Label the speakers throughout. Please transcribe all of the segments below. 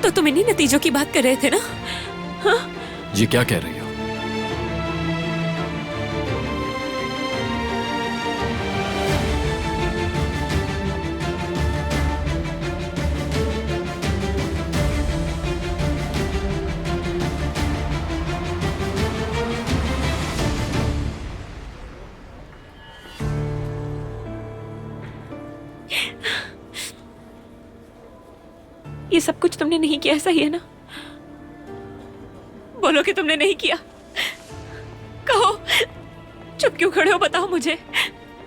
Speaker 1: तो तुम इन्हीं नतीजों की बात कर रहे थे ना? हाँ?
Speaker 2: जी क्या कह रही हो?
Speaker 1: ये सब कुछ तुमने नहीं किया, ऐसा ही है ना? बोलो कि तुमने नहीं किया। कहो, चुप क्यों खड़े हो? बताओ मुझे।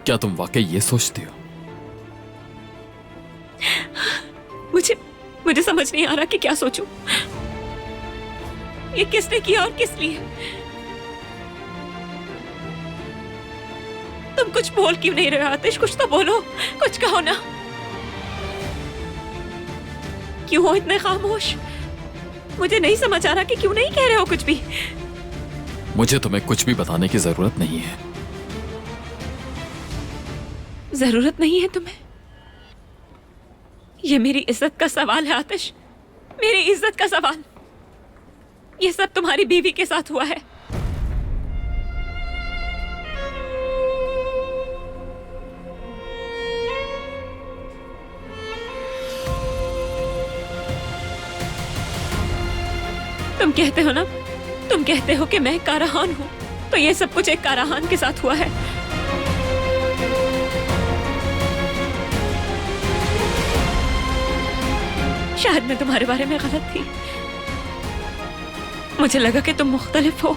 Speaker 2: क्या तुम वाकई ये सोचती हो?
Speaker 1: मुझे समझ नहीं आ रहा कि क्या सोचूं। ये किसने किया और किस लिए? तुम कुछ बोल क्यों नहीं रहे हो आतिश? कुछ तो बोलो, कुछ कहो ना। क्यों हो इतने खामोश? मुझे नहीं समझ आ रहा कि क्यों नहीं कह रहे हो कुछ भी।
Speaker 2: मुझे तुम्हें कुछ भी बताने की जरूरत नहीं है।
Speaker 1: जरूरत नहीं है तुम्हें? ये मेरी इज्जत का सवाल है आतिश, मेरी इज्जत का सवाल। ये सब तुम्हारी बीवी के साथ हुआ है। तुम कहते हो ना, तुम कहते हो कि मैं एक काराहान हूं, तो ये सब कुछ एक काराहान के साथ हुआ है। शायद मैं तुम्हारे बारे में गलत थी। मुझे लगा कि तुम मुख्तलिफ हो।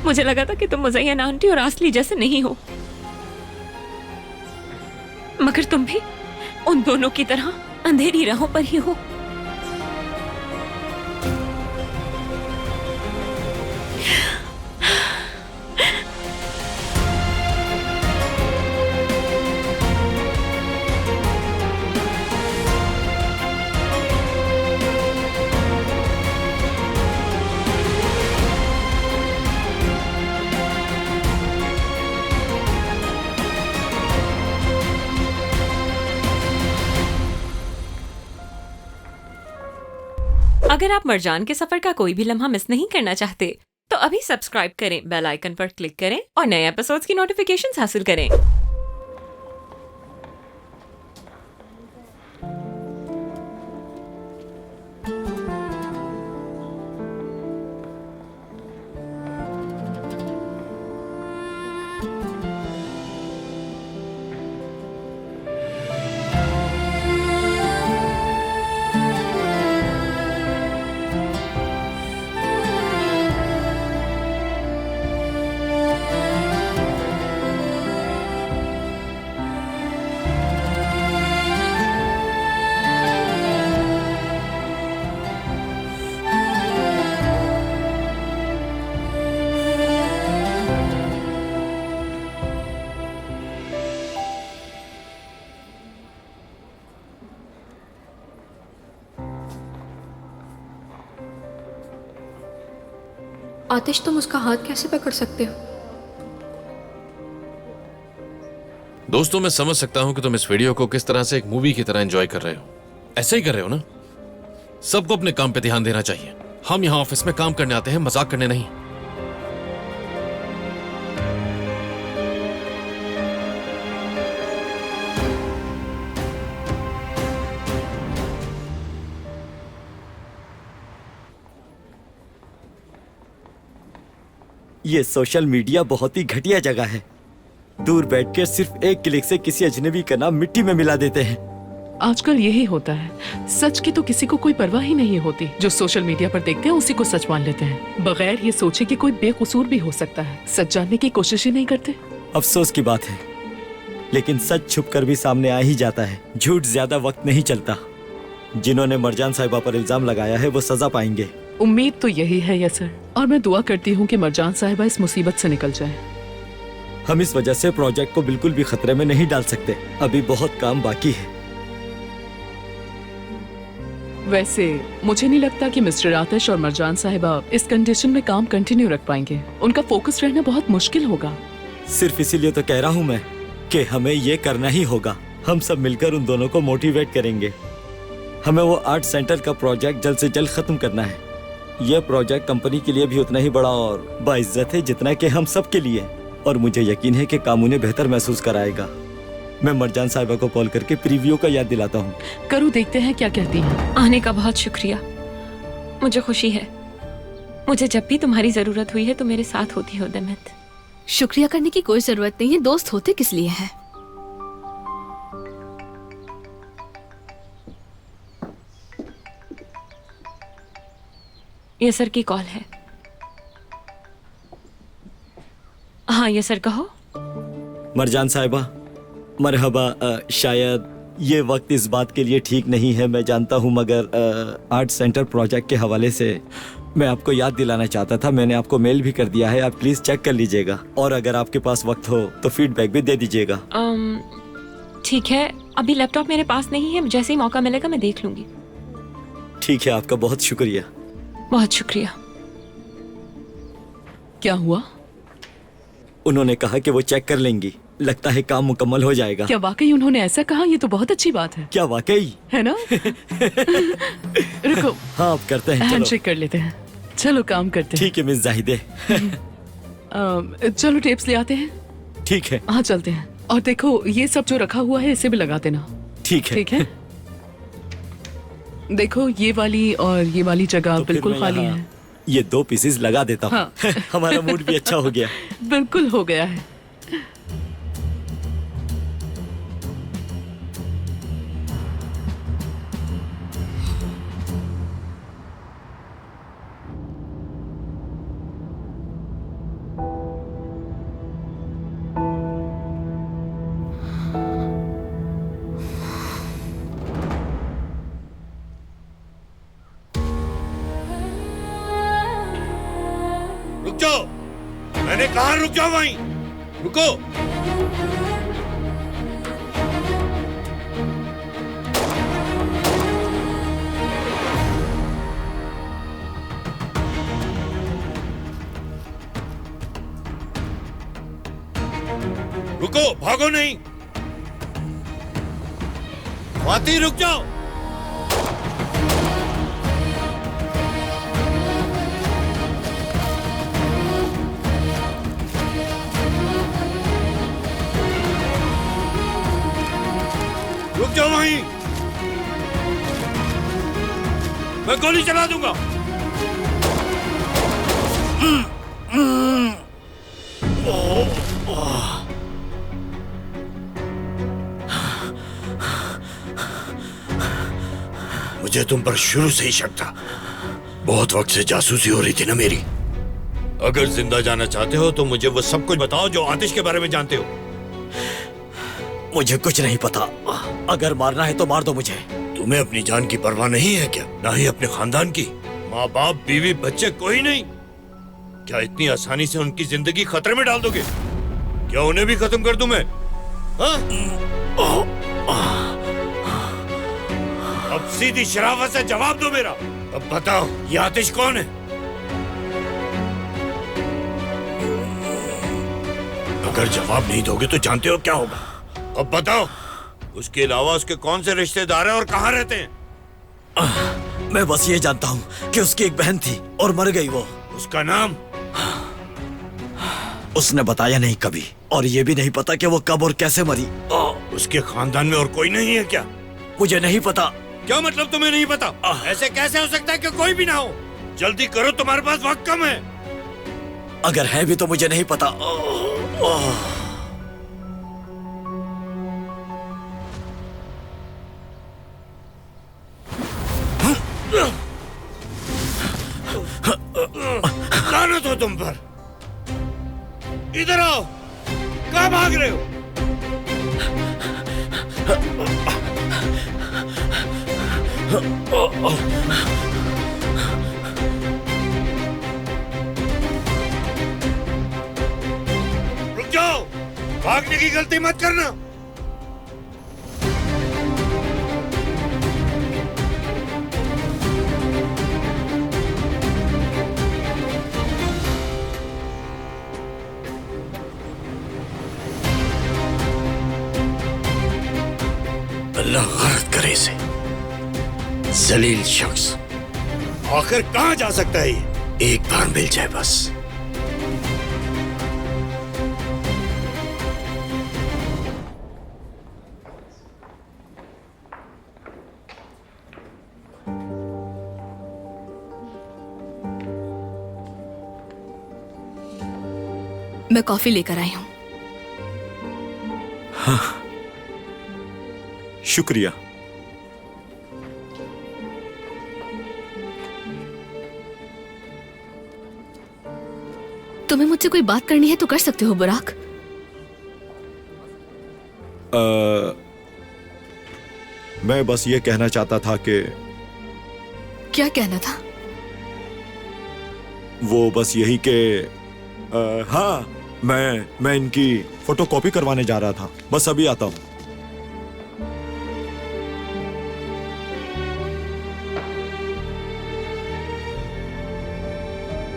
Speaker 1: मुझे लगा था कि तुम मुज़य्यन आंटी और आसली जैसे नहीं हो, मगर तुम भी उन दोनों की तरह अंधेरी राहों पर ही हो। अगर आप मरजान के सफर का कोई भी लम्हा मिस नहीं करना चाहते तो अभी सब्सक्राइब करें, बेल आइकन पर क्लिक करें और नए एपिसोड्स की नोटिफिकेशंस हासिल करें।
Speaker 3: आतिश, तुम उसका हाथ कैसे पकड़ सकते हो?
Speaker 4: दोस्तों, मैं समझ सकता हूं कि तुम इस वीडियो को किस तरह से एक मूवी की तरह एंजॉय कर रहे हो। ऐसे ही कर रहे हो ना? सबको अपने काम पे ध्यान देना चाहिए। हम यहां ऑफिस में काम करने आते हैं, मजाक करने नहीं।
Speaker 5: ये सोशल मीडिया बहुत ही घटिया जगह है। दूर बैठकर सिर्फ एक क्लिक से किसी अजनबी का नाम मिट्टी में मिला देते हैं।
Speaker 6: आजकल यही होता है। सच की तो किसी को कोई परवाह ही नहीं होती। जो सोशल मीडिया पर देखते हैं उसी को सच मान लेते हैं, बगैर ये सोचे कि कोई बेकसूर भी हो सकता है। सच जानने की कोशिश ही नहीं करते।
Speaker 5: अफसोस की बात है, लेकिन सच छुप कर भी सामने आ ही जाता है। झूठ ज्यादा वक्त नहीं चलता। जिन्होंने मरजान साहिबा पर इल्जाम लगाया है वो सजा पाएंगे।
Speaker 6: उम्मीद तो यही है यसर, और मैं दुआ करती हूँ कि मरजान साहिबा इस मुसीबत से निकल जाए।
Speaker 5: हम इस वजह से प्रोजेक्ट को बिल्कुल भी खतरे में नहीं डाल सकते। अभी बहुत काम बाकी है।
Speaker 6: वैसे मुझे नहीं लगता कि मिस्टर आतिश और मरजान साहिबा इस कंडीशन में काम कंटिन्यू रख पाएंगे। उनका फोकस रहना बहुत मुश्किल होगा।
Speaker 5: सिर्फ इसीलिए तो कह रहा हूँ मैं कि हमें ये करना ही होगा। हम सब मिलकर उन दोनों को मोटिवेट करेंगे। हमें वो आर्ट सेंटर का प्रोजेक्ट जल्द से जल्द खत्म करना है। यह प्रोजेक्ट कंपनी के लिए भी उतना ही बड़ा और बाइज्जत है जितना कि हम सब के लिए। और मुझे यकीन है कि काम उन्हें बेहतर महसूस कराएगा। मैं मरजान साहिबा को कॉल करके प्रीव्यू का याद दिलाता हूँ।
Speaker 6: करो, देखते हैं क्या कहती है।
Speaker 1: आने का बहुत शुक्रिया। मुझे खुशी है। मुझे जब भी तुम्हारी जरूरत हुई है तो मेरे साथ होती हो दमित।
Speaker 7: शुक्रिया करने की कोई जरूरत नहीं है, दोस्त होते किस लिए हैं?
Speaker 1: ये सर की कॉल है। हाँ ये सर कहो।
Speaker 5: मरजान साहिबा, मरहबा। शायद ये वक्त इस बात के लिए ठीक नहीं है, मैं जानता हूँ, मगर आर्ट सेंटर प्रोजेक्ट के हवाले से मैं आपको याद दिलाना चाहता था। मैंने आपको मेल भी कर दिया है, आप प्लीज चेक कर लीजिएगा। और अगर आपके पास वक्त हो तो फीडबैक भी दे दीजिएगा।
Speaker 1: ठीक है, अभी लैपटॉप मेरे पास नहीं है, जैसे ही मौका मिलेगा मैं देख लूंगी।
Speaker 5: ठीक है, आपका बहुत शुक्रिया।
Speaker 1: बहुत शुक्रिया।
Speaker 6: क्या हुआ?
Speaker 5: उन्होंने कहा कि वो चेक कर लेंगी। लगता है काम मुकम्मल हो जाएगा।
Speaker 6: क्या वाकई उन्होंने ऐसा कहा? ये तो बहुत अच्छी बात है।
Speaker 5: क्या वाकई?
Speaker 6: है ना? रुको,
Speaker 5: हाँ आप करते हैं। चलो
Speaker 6: हैंडशेक कर लेते हैं। चलो काम करते हैं।
Speaker 5: ठीक है मिस जाहिदे।
Speaker 6: चलो टेप्स ले आते हैं।
Speaker 5: ठीक है।
Speaker 6: हाँ चलते हैं। और देखो ये सब जो रखा हुआ है इसे भी लगा देना।
Speaker 5: ठीक है।
Speaker 6: ठीक है। देखो ये वाली और ये वाली जगह
Speaker 5: तो फिर
Speaker 6: बिल्कुल
Speaker 5: मैं
Speaker 6: खाली
Speaker 5: यहाँ
Speaker 6: है।
Speaker 5: ये 2 पीसेस लगा देता हूँ।
Speaker 6: हाँ।
Speaker 5: हमारा मूड भी अच्छा हो गया।
Speaker 6: बिल्कुल हो गया है।
Speaker 4: रुक जाओ, मैंने कहा रुक जाओ वहीं। रुको। रुको, भागो नहीं। स्वाति रुक जाओ। रुक जाओ वहीं, मैं गोली चला दूंगा। मुझे तुम पर शुरू से ही शक था। बहुत वक्त से जासूसी हो रही थी ना मेरी। अगर जिंदा जाना चाहते हो तो मुझे वो सब कुछ बताओ जो आतिश के बारे में जानते हो।
Speaker 5: मुझे कुछ नहीं पता। अगर मारना है तो मार दो मुझे।
Speaker 4: तुम्हें अपनी जान की परवाह नहीं है क्या? ना ही अपने खानदान की? माँ बाप, बीवी, बच्चे कोई नहीं? क्या इतनी आसानी से उनकी जिंदगी खतरे में डाल दोगे? क्या उन्हें भी खत्म कर दूं मैं? हाँ? अब सीधी शराफत से जवाब दो मेरा। अब बताओ ये आतिश कौन है? अगर जवाब नहीं दोगे तो जानते हो क्या होगा। अब बताओ, उसके अलावा उसके कौन से रिश्तेदार हैं और कहाँ रहते हैं?
Speaker 5: मैं बस ये जानता हूँ कि उसकी एक बहन थी और मर गई वो।
Speaker 4: उसका नाम?
Speaker 5: उसने बताया नहीं कभी, और ये भी नहीं पता कि वो कब और कैसे मरी।
Speaker 4: उसके खानदान में और कोई नहीं है क्या?
Speaker 5: मुझे नहीं पता।
Speaker 4: क्या मतलब तुम्हें नहीं पता? ऐसे कैसे हो सकता है कि कोई भी ना हो? जल्दी करो, तुम्हारे पास वक्त कम है।
Speaker 5: अगर है भी तो मुझे नहीं पता।
Speaker 4: लानत हो तुम पर। इधर आओ, कहाँ भाग रहे हो? रुक जाओ, भागने की गलती मत करना।
Speaker 8: जरा गलत करे इसे। जलील शख्स आखिर कहां जा सकता है ये? एक बार मिल जाए बस।
Speaker 7: मैं कॉफी लेकर आई हूँ।
Speaker 5: शुक्रिया।
Speaker 7: तुम्हें मुझसे कोई बात करनी है तो कर सकते हो बुराक।
Speaker 5: मैं बस ये कहना चाहता था कि
Speaker 7: क्या कहना था?
Speaker 5: वो बस यही कि हाँ, मैं इनकी फोटोकॉपी करवाने जा रहा था। बस अभी आता हूँ।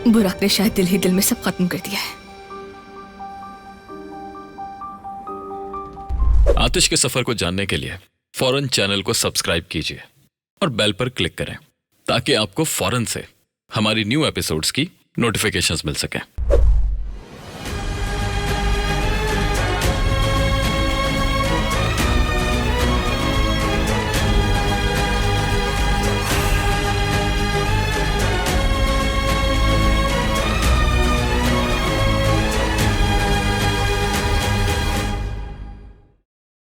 Speaker 7: बुराक ने शायद दिल ही दिल में सब खत्म कर दिया है।
Speaker 2: आतिश के सफर को जानने के लिए फौरन चैनल को सब्सक्राइब कीजिए और बेल पर क्लिक करें ताकि आपको फौरन से हमारी न्यू एपिसोड्स की नोटिफिकेशंस मिल सके।